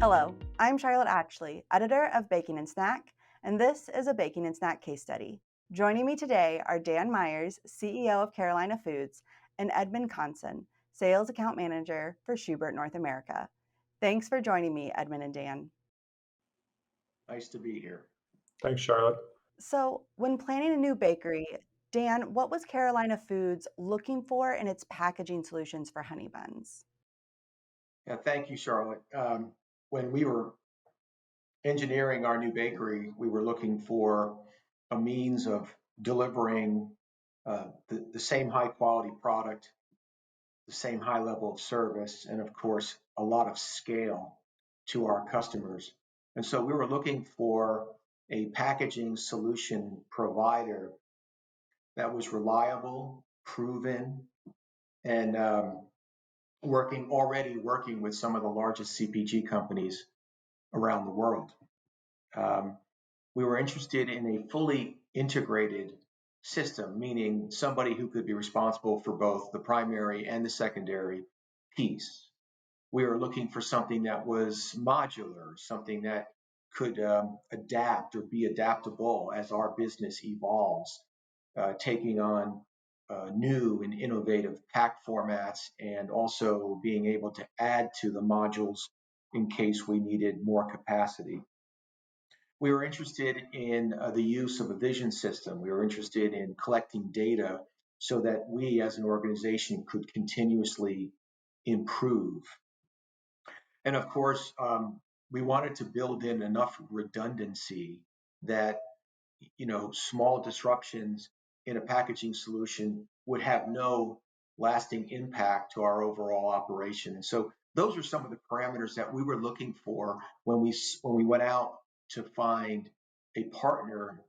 Hello, I'm Charlotte Ashley, editor of Baking and Snack, and this is a Baking and Snack case study. Joining me today are Dan Myers, CEO of Carolina Foods, and Edmund Conson, Sales Account Manager for Schubert North America. Thanks for joining me, Edmund and Dan. Nice to be here. Thanks, Charlotte. So, when planning a new bakery, Dan, what was Carolina Foods looking for in its packaging solutions for honey buns? Yeah, thank you, Charlotte. When we were engineering our new bakery, we were looking for a means of delivering the same high quality product, the same high level of service, and of course, a lot of scale to our customers. And so we were looking for a packaging solution provider that was reliable, proven, and working with some of the largest CPG companies around the world. Um, we were interested in a fully integrated system, meaning somebody who could be responsible for both the primary and the secondary piece. We were looking for something that was modular, something that could adapt or be adaptable as our business evolves, taking on new and innovative pack formats and also being able to add to the modules in case we needed more capacity. We were interested in the use of a vision system. We were interested in collecting data so that we as an organization could continuously improve. And of course, we wanted to build in enough redundancy that small disruptions in a packaging solution would have no lasting impact to our overall operation. And so those are some of the parameters that we were looking for when we went out to find a partner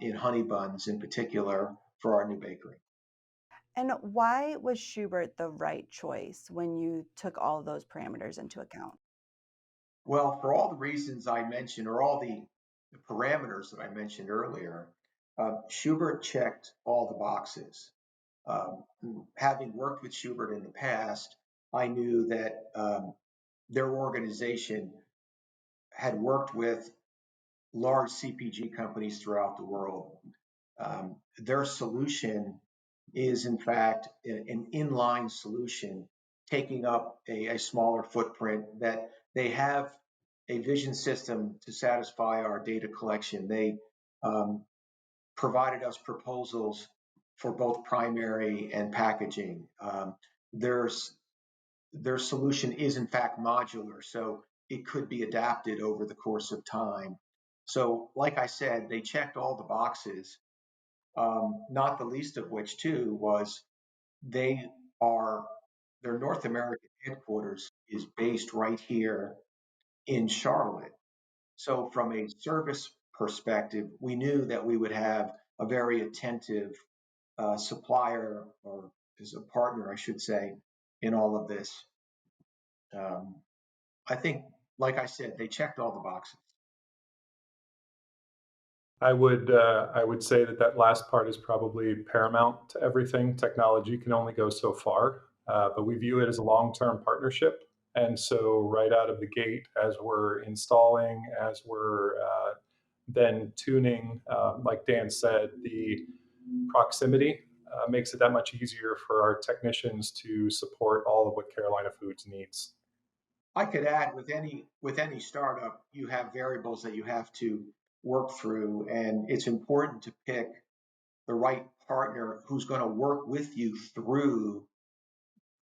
in honey buns in particular for our new bakery. And why was Schubert the right choice when you took all of those parameters into account? Well, for all the reasons I mentioned, or all the parameters that I mentioned earlier, Schubert checked all the boxes. Um, Having worked with Schubert in the past, I knew that their organization had worked with large CPG companies throughout the world. Their solution is, in fact, an inline solution, taking up a smaller footprint, that they have a vision system to satisfy our data collection. They um, provided us proposals for both primary and packaging. There's their solution is in fact modular, so it could be adapted over the course of time. So, like I said, they checked all the boxes. Not the least of which, too, was they are their North American headquarters is based right here in Charlotte. So, from a service perspective, we knew that we would have a very attentive supplier, or as a partner, I should say, in all of this. Um, I think, like I said, they checked all the boxes. I would say that last part is probably paramount to everything. Technology can only go so far, but we view it as a long-term partnership. And so, right out of the gate, as we're installing, as we're then tuning, like Dan said, the proximity makes it that much easier for our technicians to support all of what Carolina Foods needs. I could add, with any startup, you have variables that you have to work through, and it's important to pick the right partner who's going to work with you through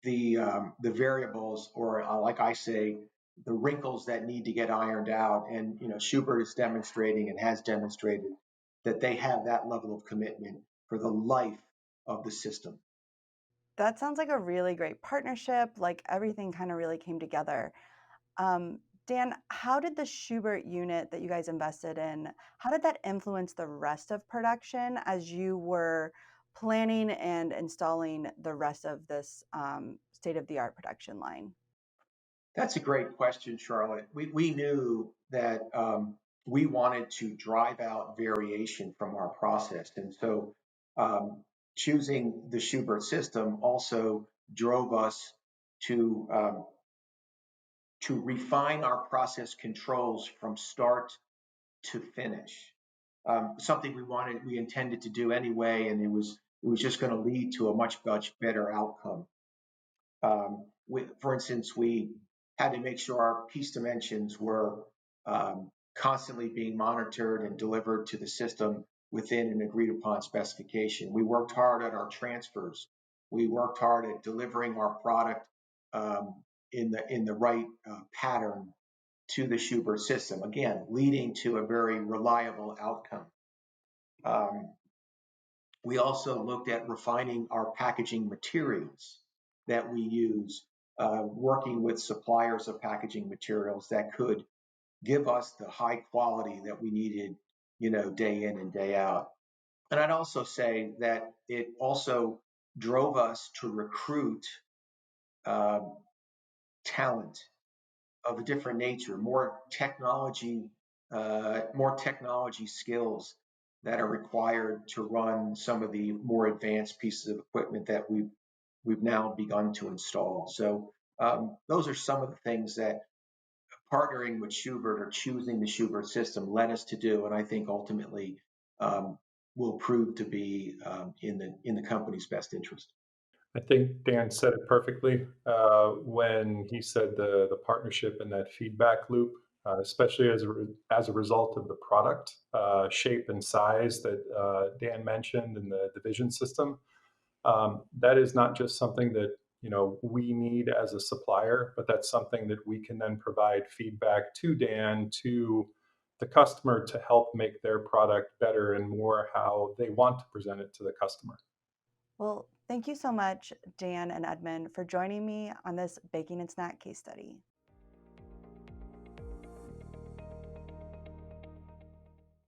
the variables, or like I say, the wrinkles that need to get ironed out. And Schubert is demonstrating and has demonstrated that they have that level of commitment for the life of the system. That sounds like a really great partnership, like everything kind of really came together. Um, Dan, how did the Schubert unit that you guys invested in, how did that influence the rest of production as you were planning and installing the rest of this state-of-the-art production line? That's a great question, Charlotte. We knew that we wanted to drive out variation from our process. And so choosing the Schubert system also drove us to to refine our process controls from start to finish. Something we intended to do anyway, and it was just going to lead to a much better outcome. For instance, we had to make sure our piece dimensions were constantly being monitored and delivered to the system within an agreed upon specification. We worked hard at our transfers. We worked hard at delivering our product in the right pattern to the Schubert system, again, leading to a very reliable outcome. Um, we also looked at refining our packaging materials that we use, working with suppliers of packaging materials that could give us the high quality that we needed, day in and day out. And I'd also say that it also drove us to recruit uh, talent of a different nature, more technology skills that are required to run some of the more advanced pieces of equipment that we've now begun to install. So those are some of the things that partnering with Schubert or choosing the Schubert system led us to do, and I think ultimately um, will prove to be in the company's best interest. I think Dan said it perfectly when he said the partnership and that feedback loop, especially as a result of the product shape and size that Dan mentioned in the vision system. That is not just something that we need as a supplier, but that's something that we can then provide feedback to Dan, to the customer, to help make their product better and more how they want to present it to the customer. Well, thank you so much, Dan and Edmund, for joining me on this baking and snack case study.